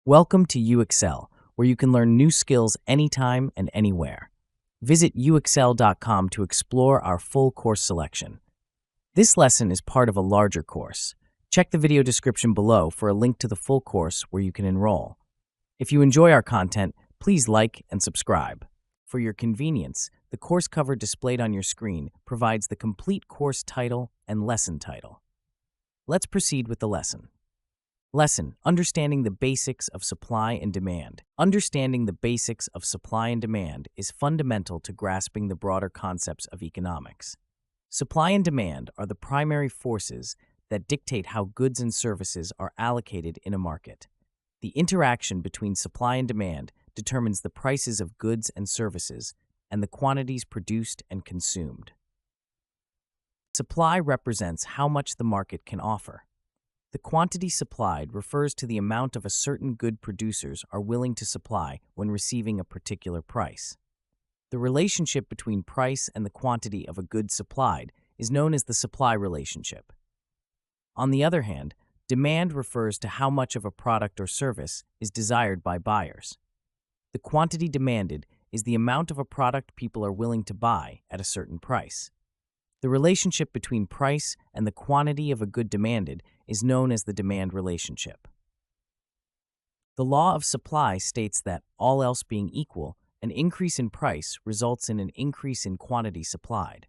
Welcome to UXL, where you can learn new skills anytime and anywhere. Visit uxl.com to explore our full course selection. This lesson is part of a larger course. Check the video description below for a link to the full course where you can enroll. If you enjoy our content, please like and subscribe. For your convenience, the course cover displayed on your screen provides the complete course title and lesson title. Let's proceed with the lesson. Lesson: Understanding the Basics of Supply and Demand. Understanding the basics of supply and demand is fundamental to grasping the broader concepts of economics. Supply and demand are the primary forces that dictate how goods and services are allocated in a market. The interaction between supply and demand determines the prices of goods and services and the quantities produced and consumed. Supply represents how much the market can offer. The quantity supplied refers to the amount of a certain good producers are willing to supply when receiving a particular price. The relationship between price and the quantity of a good supplied is known as the supply relationship. On the other hand, demand refers to how much of a product or service is desired by buyers. The quantity demanded is the amount of a product people are willing to buy at a certain price. The relationship between price and the quantity of a good demanded is known as the demand relationship. The law of supply states that, all else being equal, an increase in price results in an increase in quantity supplied.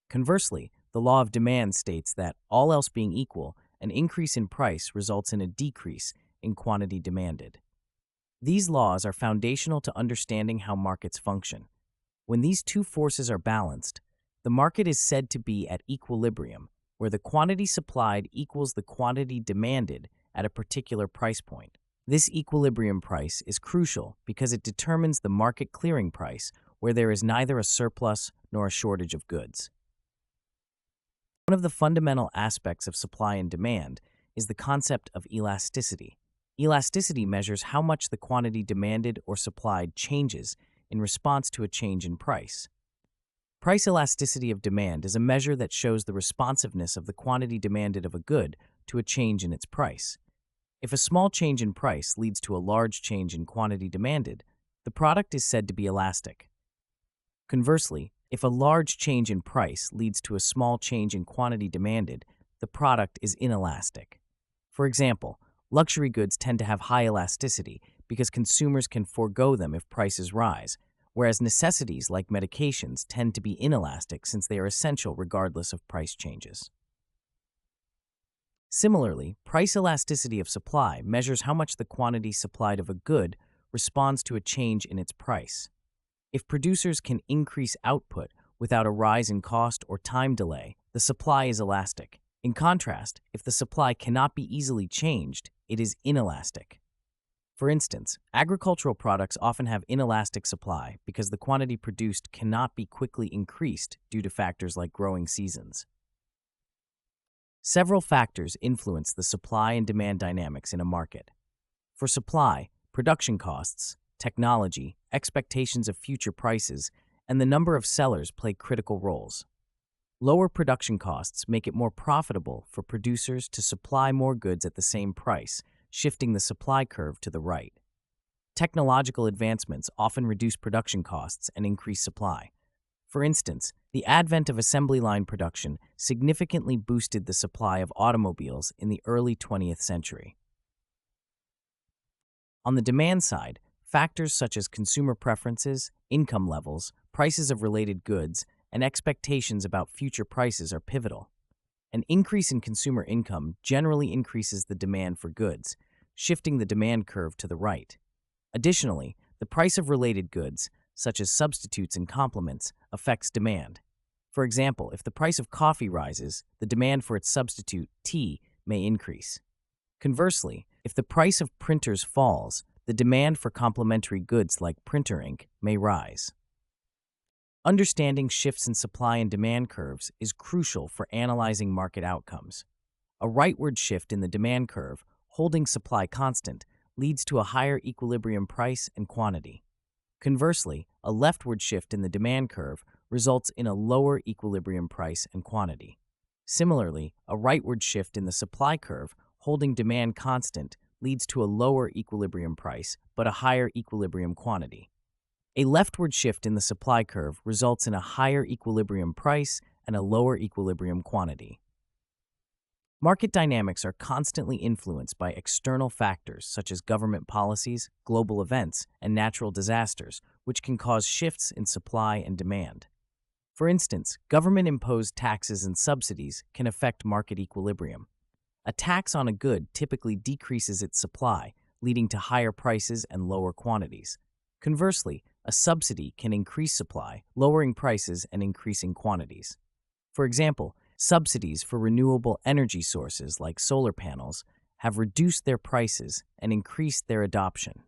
Conversely, the law of demand states that, all else being equal, an increase in price results in a decrease in quantity demanded. These laws are foundational to understanding how markets function. When these two forces are balanced, the market is said to be at equilibrium, where the quantity supplied equals the quantity demanded at a particular price point. This equilibrium price is crucial because it determines the market clearing price, where there is neither a surplus nor a shortage of goods. One of the fundamental aspects of supply and demand is the concept of elasticity. Elasticity measures how much the quantity demanded or supplied changes in response to a change in price. Price elasticity of demand is a measure that shows the responsiveness of the quantity demanded of a good to a change in its price. If a small change in price leads to a large change in quantity demanded, the product is said to be elastic. Conversely, if a large change in price leads to a small change in quantity demanded, the product is inelastic. For example, luxury goods tend to have high elasticity because consumers can forego them if prices rise, whereas necessities like medications tend to be inelastic since they are essential regardless of price changes. Similarly, price elasticity of supply measures how much the quantity supplied of a good responds to a change in its price. If producers can increase output without a rise in cost or time delay, the supply is elastic. In contrast, if the supply cannot be easily changed, it is inelastic. For instance, agricultural products often have inelastic supply because the quantity produced cannot be quickly increased due to factors like growing seasons. Several factors influence the supply and demand dynamics in a market. For supply, production costs, technology, expectations of future prices, and the number of sellers play critical roles. Lower production costs make it more profitable for producers to supply more goods at the same price, shifting the supply curve to the right. Technological advancements often reduce production costs and increase supply. For instance, the advent of assembly line production significantly boosted the supply of automobiles in the early 20th century. On the demand side, factors such as consumer preferences, income levels, prices of related goods, and expectations about future prices are pivotal. An increase in consumer income generally increases the demand for goods, shifting the demand curve to the right. Additionally, the price of related goods, such as substitutes and complements, affects demand. For example, if the price of coffee rises, the demand for its substitute, tea, may increase. Conversely, if the price of printers falls, the demand for complementary goods like printer ink may rise. Understanding shifts in supply and demand curves is crucial for analyzing market outcomes. A rightward shift in the demand curve, holding supply constant, leads to a higher equilibrium price and quantity. Conversely, a leftward shift in the demand curve results in a lower equilibrium price and quantity. Similarly, a rightward shift in the supply curve, holding demand constant, leads to a lower equilibrium price, but a higher equilibrium quantity. A leftward shift in the supply curve results in a higher equilibrium price and a lower equilibrium quantity. Market dynamics are constantly influenced by external factors such as government policies, global events, and natural disasters, which can cause shifts in supply and demand. For instance, government-imposed taxes and subsidies can affect market equilibrium. A tax on a good typically decreases its supply, leading to higher prices and lower quantities. Conversely, a subsidy can increase supply, lowering prices and increasing quantities. For example, subsidies for renewable energy sources like solar panels have reduced their prices and increased their adoption.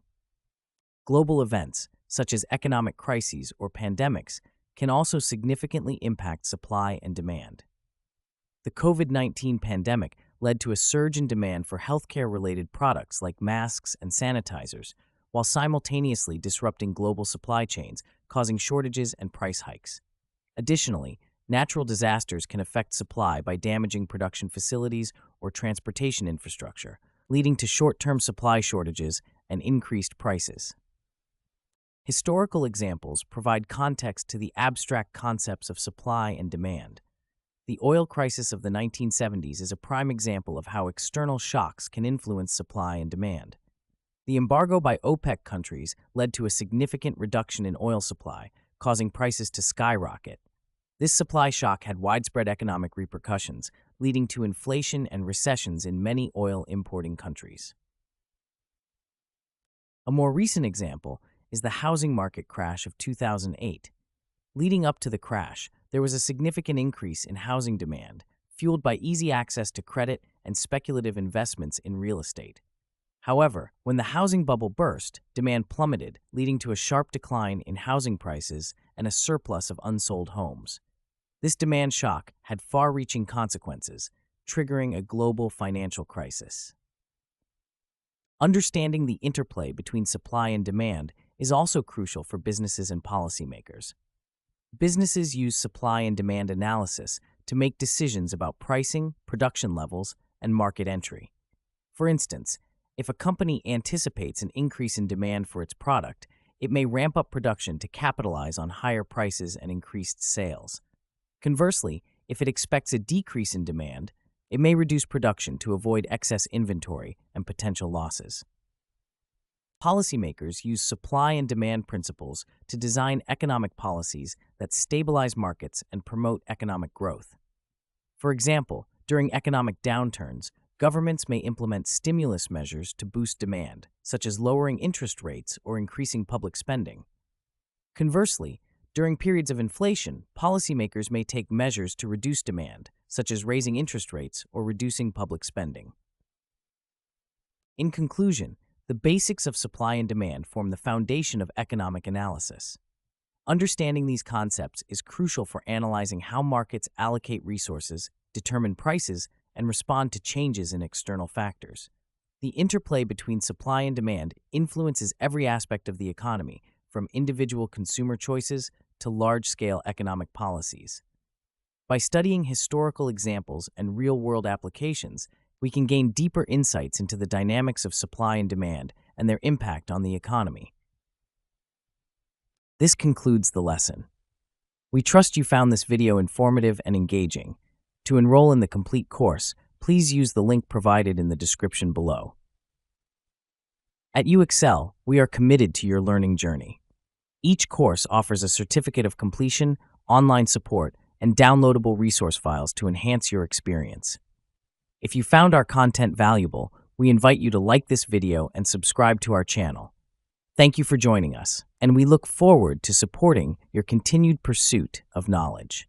Global events, such as economic crises or pandemics, can also significantly impact supply and demand. The COVID-19 pandemic led to a surge in demand for healthcare-related products like masks and sanitizers, while simultaneously disrupting global supply chains, causing shortages and price hikes. Additionally, natural disasters can affect supply by damaging production facilities or transportation infrastructure, leading to short-term supply shortages and increased prices. Historical examples provide context to the abstract concepts of supply and demand. The oil crisis of the 1970s is a prime example of how external shocks can influence supply and demand. The embargo by OPEC countries led to a significant reduction in oil supply, causing prices to skyrocket. This supply shock had widespread economic repercussions, leading to inflation and recessions in many oil-importing countries. A more recent example is the housing market crash of 2008. Leading up to the crash, there was a significant increase in housing demand, fueled by easy access to credit and speculative investments in real estate. However, when the housing bubble burst, demand plummeted, leading to a sharp decline in housing prices and a surplus of unsold homes. This demand shock had far-reaching consequences, triggering a global financial crisis. Understanding the interplay between supply and demand is also crucial for businesses and policymakers. Businesses use supply and demand analysis to make decisions about pricing, production levels, and market entry. For instance, if a company anticipates an increase in demand for its product, it may ramp up production to capitalize on higher prices and increased sales. Conversely, if it expects a decrease in demand, it may reduce production to avoid excess inventory and potential losses. Policymakers use supply and demand principles to design economic policies that stabilize markets and promote economic growth. For example, during economic downturns, governments may implement stimulus measures to boost demand, such as lowering interest rates or increasing public spending. Conversely, during periods of inflation, policymakers may take measures to reduce demand, such as raising interest rates or reducing public spending. In conclusion, the basics of supply and demand form the foundation of economic analysis. Understanding these concepts is crucial for analyzing how markets allocate resources, determine prices, and respond to changes in external factors. The interplay between supply and demand influences every aspect of the economy, from individual consumer choices to large-scale economic policies. By studying historical examples and real-world applications, we can gain deeper insights into the dynamics of supply and demand and their impact on the economy. This concludes the lesson. We trust you found this video informative and engaging. To enroll in the complete course, please use the link provided in the description below. At UExcel, we are committed to your learning journey. Each course offers a certificate of completion, online support, and downloadable resource files to enhance your experience. If you found our content valuable, we invite you to like this video and subscribe to our channel. Thank you for joining us, and we look forward to supporting your continued pursuit of knowledge.